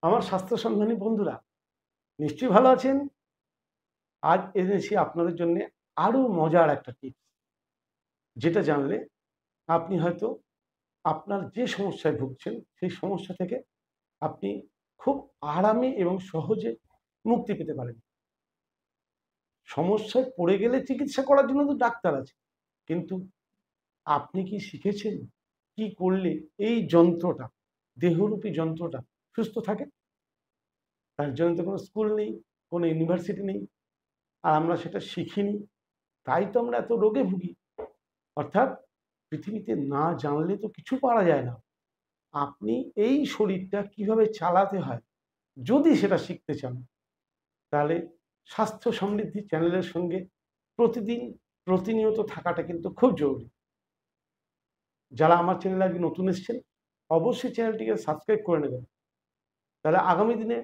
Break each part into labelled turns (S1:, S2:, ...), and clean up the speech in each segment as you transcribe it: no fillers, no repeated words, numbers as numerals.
S1: আমার স্বাস্থ্য সন্ধানী বন্ধুরা নিশ্চয়ই ভালো আছেন। আজ এনেছি আপনাদের জন্য আরো মজার একটা টিপস, যেটা জানলে আপনি হয়তো আপনার যে সমস্যায় ভুগছেন সেই সমস্যা থেকে আপনি খুব আরামে এবং সহজে মুক্তি পেতে পারেন। সমস্যায় পড়ে গেলে চিকিৎসা করার জন্য তো ডাক্তার আছে, কিন্তু আপনি কি শিখেছেন কি করলে এই যন্ত্রটা, দেহরূপী যন্ত্রটা সুস্থ থাকে? তার জন্য তো কোনো স্কুল নেই, কোনো ইউনিভার্সিটি নেই, আর আমরা সেটা শিখিনি। তাই তো আমরা এত রোগে ভুগি। অর্থাৎ পৃথিবীতে না জানলে তো কিছু পারা যায় না। আপনি এই শরীরটা কিভাবে চালাতে হয় যদি সেটা শিখতে চান, তাহলে স্বাস্থ্য সমৃদ্ধি চ্যানেলের সঙ্গে প্রতিদিন প্রতিনিয়ত থাকাটা কিন্তু খুব জরুরি। যারা আমার চ্যানেলে আজকে নতুন এসেছেন, অবশ্যই চ্যানেলটিকে সাবস্ক্রাইব করে নেবেন। তাহলে আগামী দিনে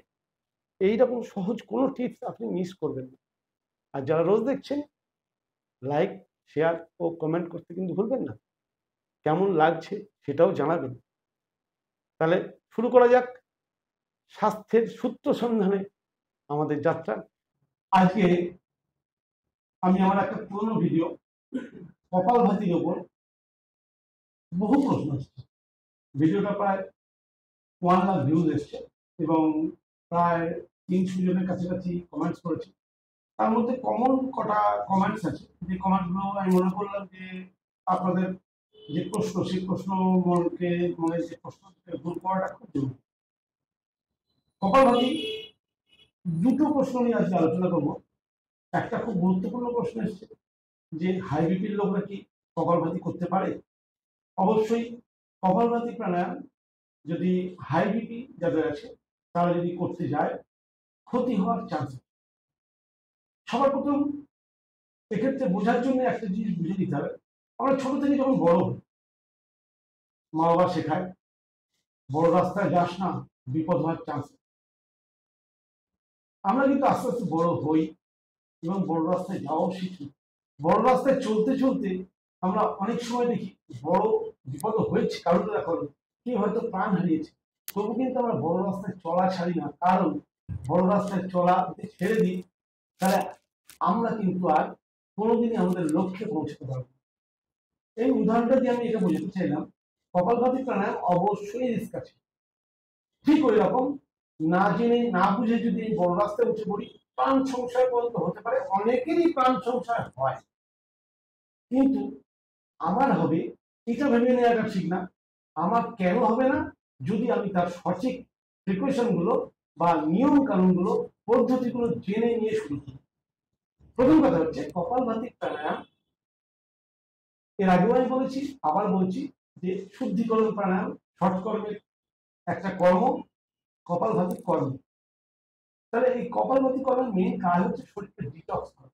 S1: এইরকম সহজ কোনো টিপস আপনি মিস করবেন না। আর যারা রোজ দেখছেন, লাইক, শেয়ার ও কমেন্ট করতে কিন্তু ভুলবেন না। কেমন লাগছে সেটাও জানাবেন। তাহলে শুরু করা যাক স্বাস্থ্যের সূত্র সন্ধানে আমাদের যাত্রা। আজকে আমি আমার একটা পুরনো ভিডিও কপালভাতির ওপর বহু প্রশ্ন এসছে। ভিডিওটা প্রায় 1 লাখ ভিউজ এসছে এবং প্রায় 300 জনের কাছাকাছি কমেন্টস করেছে। তার মধ্যে কমন কটা কমেন্টস আছে, যে কমেন্টগুলো আমি মনে করলাম যে আপনাদের যে প্রশ্ন, সেই প্রশ্ন মনে যে প্রশ্ন দূর করাটা খুব জরুরি। কপালভাতি দুটো প্রশ্ন নিয়ে আজকে আলোচনা করবো। একটা খুব গুরুত্বপূর্ণ প্রশ্ন এসছে যে হাই বিপির লোকরা কি কপালভাতি করতে পারে? অবশ্যই কপালভাতি প্রাণায়াম যদি হাই বিপি যাদের আছে তারা যদি করতে যায়, ক্ষতি হওয়ার চান্স। সবার প্রথম এক্ষেত্রে বোঝার জন্য একটা জিনিস বুঝে নিতে হবে, আমরা ছোট থেকে যখন বড় হই, মা বাবা শেখায় বড় রাস্তায় যাস না, বিপদ হওয়ার চান্স। আমরা কিন্তু আস্তে আস্তে বড় হই এবং বড় রাস্তায় যাওয়াও শিখি। বড় রাস্তায় চলতে চলতে আমরা অনেক সময় দেখি বড় বিপদ হয়েছে, কারণ দেখো কেউ হয়তো প্রাণ হারিয়েছে, তবু কিন্তু আমরা বড় রাস্তায় চলা ছাড়ি না। কারণ বড় রাস্তায় চলা ছেড়ে দিই, তাহলে আমরা কিন্তু আর কোনোদিনই আমাদের লক্ষ্যে পৌঁছতে পারবো। এই উদাহরণটা দিয়ে আমি এটা বোঝাতে চাইলাম, কপালভাতি প্রাণায়াম অবশ্যই রিস্ক আছে। ঠিক ওই রকম না জেনে না বুঝে যদি বড় রাস্তায় উঠে পড়ি, প্রাণ সংশয় পর্যন্ত হতে পারে। অনেকেরই প্রাণ সংশয় হয়, কিন্তু আমার হবে এটা ভেবে নেওয়াটা ঠিক না। আমার কেন হবে না? যদি আমি তার সঠিক প্রিকশন গুলো বা নিয়ম কানুন গুলো, পদ্ধতিগুলো জেনে নিয়ে শুরু করি। প্রথম কথা হচ্ছে কপালভাতি প্রাণায়াম, এর আগেও আমি বলেছি, আবার বলছি যে শুদ্ধিকরণ প্রাণায়াম, সৎকর্মের একটা কর্ম, কপালভাতি কর্ম। তাহলে এই কপালভাতি কর্মের মেন কাজ হচ্ছে শরীরকে ডিটক্স করা।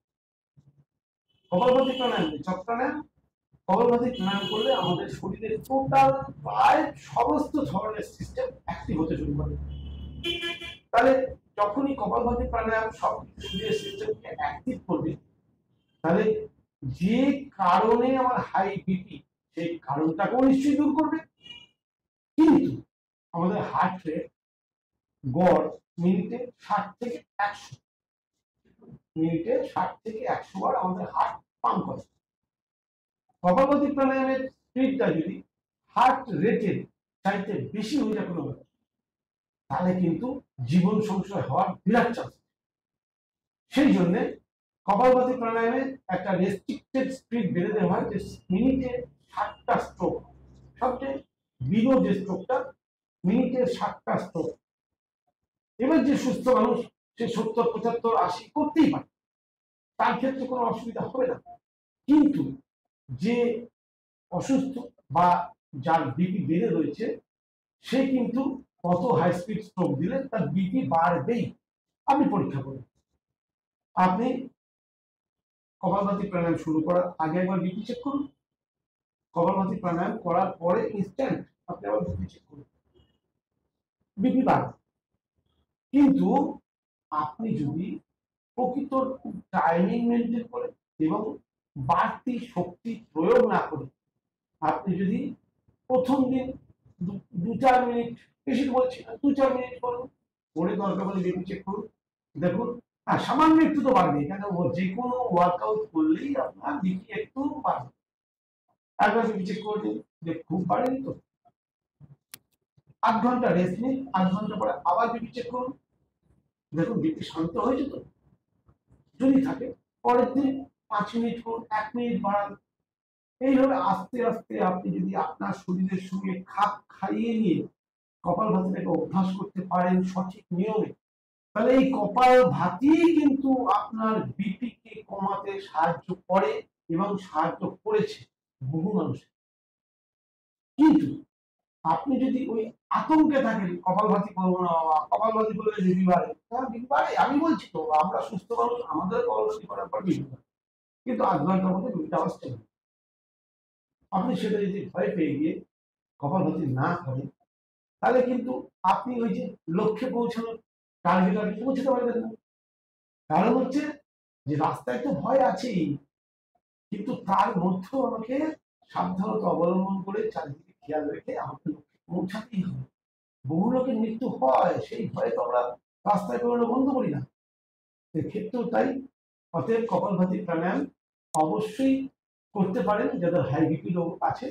S1: কপালভাতি প্রাণায়াম চক প্রাণায়াম, কপালভাতি প্রাণায়াম করলে আমাদের শরীরের টোটাল প্রায় সমস্ত ধরনের সিস্টেম অ্যাক্টিভ হতে শুরু করে। তাহলে যখনই কপালভাতি প্রাণায়াম সব শরীরের সিস্টেমকে অ্যাক্টিভ করবে, তাহলে যে কারণে আমার হাই বিপি, সেই কারণটাকেও নিশ্চয়ই দূর করবে। কিন্তু আমাদের হার্ট রেট গড় মিনিটে 60 থেকে 100, মিনিটে 60 থেকে 100 বার আমাদের হার্ট পাম্প করে। কপালভাতি প্রাণায়ামের স্পিডটা যদি হার্ট রেটের চাইতে বেশি হয়ে যায় কোনো, তাহলে কিন্তু জীবন সংশয় হওয়ার বিরাট চান্স। সেই জন্য কপালভাতি প্রাণায়ামে একটা রেস্ট্রিক্টেড স্পিড বেঁধে দেওয়া হয়, যে মিনিটে 60টা স্ট্রোক। সবচেয়ে বিরল যে স্ট্রোকটা, মিনিটে 60টা স্ট্রোক। এবার যে সুস্থ মানুষ সে 70, 75, 80 করতেই পারে, তার ক্ষেত্রে কোনো অসুবিধা হবে না। কিন্তু যে অসুস্থ বা যার বিপি বেড়ে রয়েছে, সে কিন্তু কত হাই স্পিড স্ট্রোক দিলে তার বিপি বাড়বেই। আপনি পরীক্ষা করুন। আপনি কপালভাতি প্রাণায়াম শুরু করার আগে একবার বিপি চেক করুন, কপালভাতি প্রাণায়াম করার পরে ইনস্ট্যান্ট আপনি আবার বিপি চেক করুন, বিপি বাড়বে। কিন্তু আপনি যদি প্রকৃত টাইমিং মেনটেন করে এবং বাড়তি শক্তি প্রয়োগ না করে, আপনি যদি প্রথম দিন 2-4 মিনিট, বেশি বলছি না, 2-4 মিনিট করুন, করে দরকার হলে বিপি চেক করুন, দেখুন। হ্যাঁ, সামান্য একটু তো বাড়বে, কেন যে কোনো ওয়ার্কআউট করলেই আপনার বিপি একটু বাড়বে। একবার বিপি চেক করে দিন যে খুব বাড়েনি তো, 8 ঘন্টা রেস্ট নিন, 8 ঘন্টা পরে আবার বিপি চেক করুন, দেখুন বিপি শান্ত হয়েছে তো। যদি থাকে পরের দিন 5 মিনিট করুন, 1 মিনিট বাড়ান। এইভাবে আস্তে আস্তে আপনি যদি আপনার শরীরের সঙ্গে খাপ খাইয়ে নিয়ে কপালভাতিটাকে অভ্যাস করতে পারেন সঠিক নিয়মে, তাহলে এই কপালভাতি কিন্তু আপনার বিপি কে কমাতে সাহায্য করে এবং সাহায্য করেছে বহু মানুষের। কিন্তু আপনি যদি ওই আতঙ্কে থাকেন কপালভাতি করবো না বাবা, কপালভাতি করলে বিপি বাড়ে, হ্যাঁ বিপি বাড়ে, আমি বলছি তো আমরা সুস্থ মানুষ, আমাদের কপালভাতি করার পর বিপি বাড়ে, কিন্তু 8 ঘন্টার মধ্যে বিপিটা আসছে না। আপনি সেটা যদি ভয় পেয়ে গিয়ে কপালভাতি না করেন, তাহলে কিন্তু আপনি ওই যে লক্ষ্যে পৌঁছানোর টার্গেটে পৌঁছতে পারবেন না। কারণ হচ্ছে যে রাস্তায় তো ভয় আছেই, কিন্তু তার মধ্যেও আমাকে সাবধানতা অবলম্বন করে চারিদিকে খেয়াল রেখে আমাকে লক্ষ্যে পৌঁছাতেই হবে। বহু লোকের মৃত্যু হয়, সেই ভয়ে তো আমরা রাস্তায় বেরোনো বন্ধ করি না, এক্ষেত্রেও তাই। অতএব কপালভাতি প্রাণায়াম অবশ্যই করতে পারেন যাদের হাই বিপি রোগ আছে,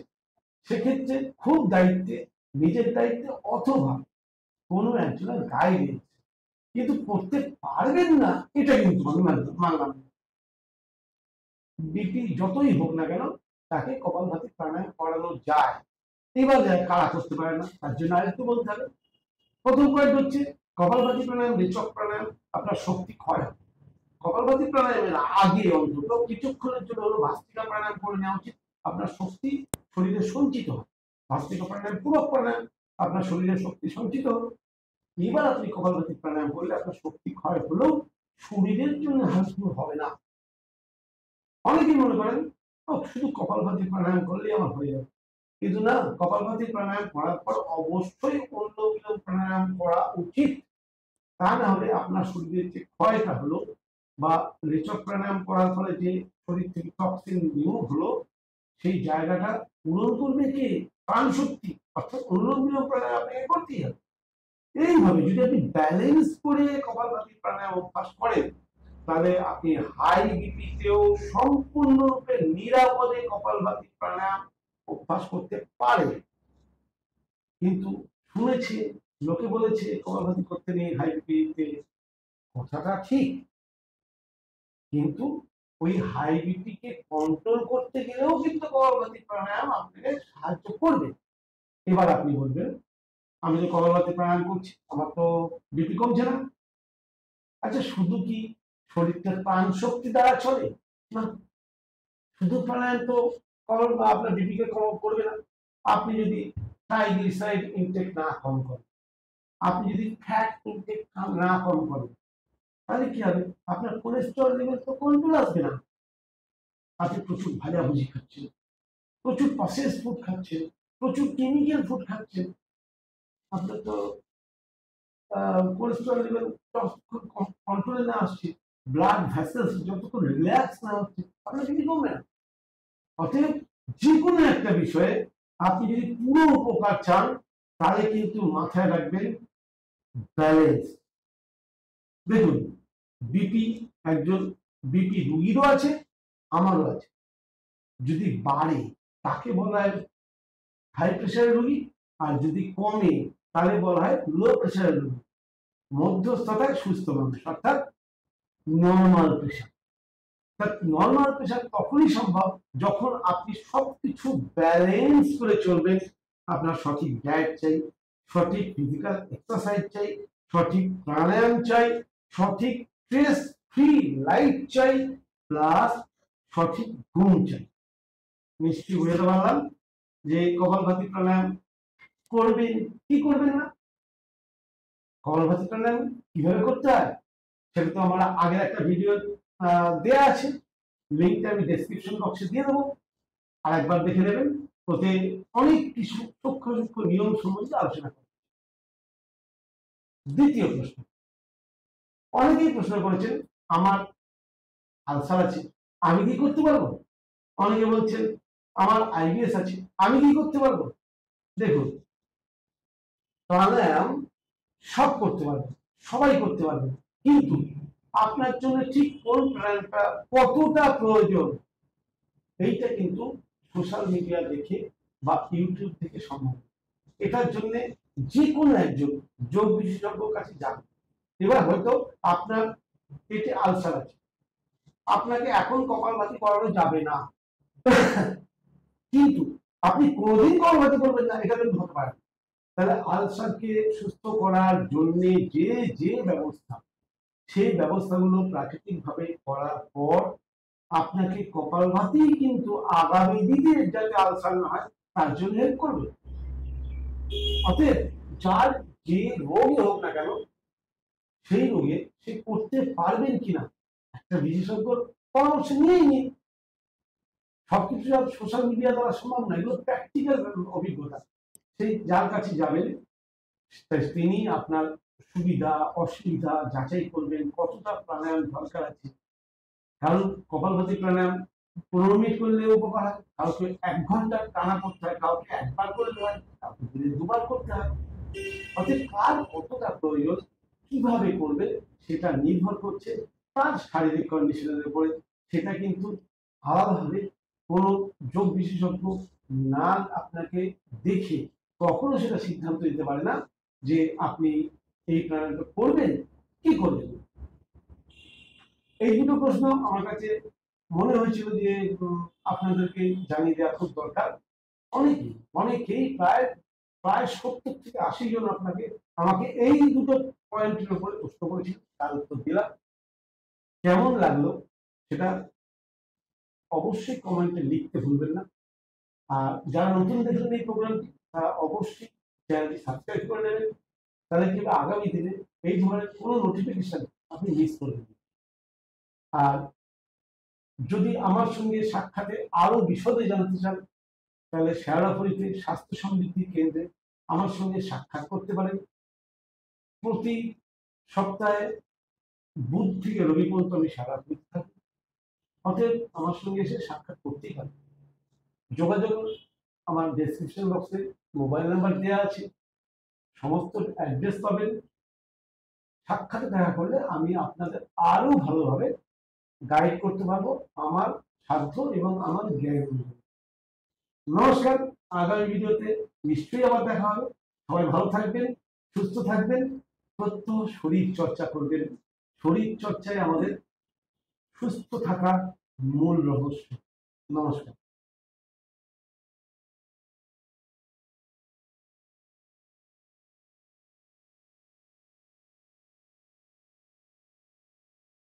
S1: সেক্ষেত্রে খুব দায়িত্বে, নিজের দায়িত্বে অথবা কোনো একজনের গাইডেন্স, কিন্তু করতে পারবেন না এটা কিন্তু আমি মানলাম না। বিপি যতই হোক না কেন তাকে কপালভাতি প্রাণায়াম করানো যায়। এবার যায় কারা করতে পারে না, তার জন্য আরেকটু বলতে হবে। প্রথম পয়েন্ট হচ্ছে কপালভাতি প্রাণায়াম, রেচক প্রাণায়াম আপনার শক্তি ক্ষয় হয়। কপালভাতি প্রাণায়ামের আগে অন্তত কিছুক্ষণের জন্য হলো ভাস্ত্রিকা প্রাণায়াম করে নেওয়া উচিত, আপনার শক্তি শরীরে সঞ্চিত হয়। ভাস্ত্রিকা প্রাণায়াম পূরক প্রাণায়াম, আপনার শরীরে শক্তি সঞ্চিত হবে। এবার আপনি কপালভাতি প্রাণায়াম করলে আপনার শক্তি ক্ষয় হলেও শরীরের জন্য হার্মফুল হবে না। অনেকেই মনে করেন শুধু কপালভাতি প্রাণায়াম করলেই আমার হয়ে যাবে, কিন্তু না, কপালভাতি প্রাণায়াম করার পর অবশ্যই অনুলোম বিলোম প্রাণায়াম করা উচিত। তা না হলে আপনার শরীরের যে ক্ষয়টা হলো বা রেচক প্রাণায়াম করার ফলে যে শরীর থেকে টক্সিন রিমুভ হলো, সেই জায়গাটা পূরণ করবে কে? প্রাণ শক্তি। অর্থাৎ অনুলোম বিলোম প্রাণায়াম আপনাকে করতেই হবে। এইভাবে যদি আপনি ব্যালেন্স করে কপালভাতি প্রাণায়াম অভ্যাস করেন, তাহলে আপনি হাই বিপিতেও সম্পূর্ণরূপে নিরাপদে কপালভাতি প্রাণায়াম অভ্যাস করতে পারে। কিন্তু শুনেছে, লোকে বলেছে কপালভাতি করতে নেই হাই বিপিতে, কথাটা ঠিক, কিন্তু ওই হাই বিপি কে কন্ট্রোল করতে গেলেও কিন্তু কপালভাতি প্রাণায়াম আপনাকে সাহায্য করবে। এবার আপনি বলবেন আমি যে কপালভাতি প্রাণায়াম করছি আমার তো বিপি কমছে না। আচ্ছা, শুধু কি শরীরটা প্রাণ শক্তি দ্বারা চলে? না, শুধু প্রাণায়াম তো আপনার বিপি কে কম করবে না। আপনি যদি ট্রাইগ্লিসারাইড ইনটেক না কম করেন, আপনি যদি ফ্যাট ইনটেক না কম করেন, তাহলে কি হবে? আপনার কোলেস্টেরল লেভেল তো কন্ট্রোল আসবে না। আপনি প্রচুর ভাজাভুজি খাচ্ছেন, প্রচুর প্রসেস ফুড খাচ্ছেন, প্রচুর কেমিক্যাল ফুড খাচ্ছেন, আপনার তো কোলেস্টেরল লেভেল কন্ট্রোলে না আসছে, ব্লাড ভেসেলস যতক্ষণ রিল্যাক্স না হচ্ছে, আপনার বিপি কমবে না। অতএব যে কোনো একটা বিষয়ে আপনি যদি পুরো উপকার চান, তাহলে কিন্তু মাথায় রাখবেন ব্যালেন্স। দেখুন, বিপি একজন বিপি রুগীরও আছে, আমারও আছে। যদি বাড়ে তাকে বলা হয় হাই প্রেশারের রোগী, আর যদি কমে তাহলে বলা হয় লো প্রেশারের রোগী। মধ্যস্থতায় সুস্থ মানুষ, অর্থাৎ নর্মাল প্রেশার। নর্মাল প্রেশার তখনই সম্ভব যখন আপনি সবকিছু ব্যালেন্স করে চলবেন। আপনার সঠিক ডায়েট চাই, সঠিক ফিজিক্যাল এক্সারসাইজ চাই, সঠিক প্রাণায়াম চাই, সঠিক স্ট্রেস ফ্রি লাইফ চাই, প্লাস সঠিক ঘুম চাই। নিশ্চয়ই বুঝতে পারলাম যে কপালভাতি প্রাণায়াম করবেন কি করবেন না। কপালভাতি প্রাণায়াম কিভাবে করতে হয় সেটা তো আমার আগের একটা ভিডিও দেয়া আছে, লিঙ্কটা আমি ডেসক্রিপশন বক্সে দিয়ে দেবো, আর একবার দেখে নেবেন। ওতে অনেক কিছু সূক্ষ্ম সূক্ষ্ম নিয়ম সম্বন্ধে আলোচনা করব। দ্বিতীয় প্রশ্ন, অনেকেই প্রশ্ন করেছেন আমার আলসার আছে, আমি কি করতে পারবো? অনেকে বলছেন আমার আইবিএস আছে, আমি কি করতে পারবো? দেখুন, প্রাণায়াম সব করতে পারবে, সবাই করতে পারবে, কিন্তু আপনার জন্য ঠিক কোন প্ল্যানটা কতটা প্রয়োজন এইটা কিন্তু সোশ্যাল মিডিয়া দেখে বা ইউটিউব থেকে সম্ভব। এটার জন্য যে কোনো একজন যোগ বিশেষজ্ঞর কাছে যান। এবার হয়তো আপনার পেটে আলসার আছে, আপনাকে এখন কপালভাতি করানো যাবে না, কিন্তু আপনি কোনোদিন কপালভাতি করবেন না এটা কিন্তু হতে পারে। তাহলে আলসারকে সুস্থ করার জন্য যে যে ব্যবস্থা, সেই ব্যবস্থাগুলো প্রাকৃতিক ভাবে করার পর আপনাকে কপালভাতি কিন্তু আগামী দিনে যাতে আলসার না হয় তার জন্য হেল্প করবে। অতএব যার যে রোগই হোক না কেন, সেই রোগে সে করতে পারবেন কিনা একটা বিশেষজ্ঞর পরামর্শ নিয়েই নিন। সবকিছু সোশ্যাল মিডিয়া দ্বারা সম্ভব না, এগুলো প্র্যাকটিক্যাল অভিজ্ঞতা। সেই যার কাছে যাবেন তিনি আপনার সুবিধা অসুবিধা যাচাই করবেন, কতটা প্রাণায়াম দরকার আছে। কারণ কপালভাতি প্রাণায়াম 15 মিনিট করলে উপকার হয়, কাউকে 1 ঘন্টা টানা করতে হয়, কাউকে একবার করলে হয়, কাউকে দিনে 2বার করতে হয়। অর্থাৎ কার কতটা প্রয়োজন, কিভাবে করবে সেটা নির্ভর করছে তার শারীরিক কন্ডিশনের উপরে। সেটা কিন্তু আলাদাভাবে কোনো যোগ বিশেষজ্ঞ না আপনাকে দেখে কখনো সেটা সিদ্ধান্ত দিতে পারে না যে আপনি এই প্রাণায়ামটা করবেন কি করবেন। এই দুটো প্রশ্ন আমার কাছে মনে হয়েছিল যে আপনাদেরকে জানিয়ে দেওয়া খুব দরকার। অনেকেই প্রায় প্রায় 70 থেকে 80 জন আমাকে এই দুটো পয়েন্টের উপরে প্রশ্ন করেছিল, তার উত্তর দিলাম। কেমন লাগলো সেটা অবশ্যই কমেন্টে লিখতে ভুলবেন না। আর যারা নতুন দেখলেন এই প্রোগ্রামটি তারা অবশ্যই চ্যানেলটি সাবস্ক্রাইব করে নেবেন, তাহলে কিন্তু আগামী দিনে এই ধরনের কোনো নোটিফিকেশন আপনি মিস করবেন। আর যদি আমার সঙ্গে সাক্ষাতে আরো বিশদে জানতে চান তাহলে শেয়ারাফুলিতে স্বাস্থ্য সমৃদ্ধি কেন্দ্রে আমার সঙ্গে সাক্ষাৎ করতে পারেন। প্রতি সপ্তাহে বুধ থেকে রবি পর্যন্ত আমি শেয়ারাফুলিতে থাকি, অতএব আমার সঙ্গে এসে সাক্ষাৎ করতেই পারেন। যোগাযোগ আমার ডেসক্রিপশন বক্সে মোবাইল নাম্বার দেওয়া আছে, সমস্ত অ্যাড্রেস পাবেন। সাক্ষাতে দেখা করলে আমি আপনাদের আরো ভালোভাবে গাইড করতে পারবো আমার সাধ্য এবং আমার জ্ঞান অনুযায়ী। নমস্কার, আগামী ভিডিওতে নিশ্চয়ই আবার দেখা হবে। সবাই ভালো থাকবেন, সুস্থ থাকবেন, প্রত্যহ শরীর চর্চা করবেন। শরীর চর্চায় আমাদের সুস্থ থাকার মূল রহস্য। নমস্কার।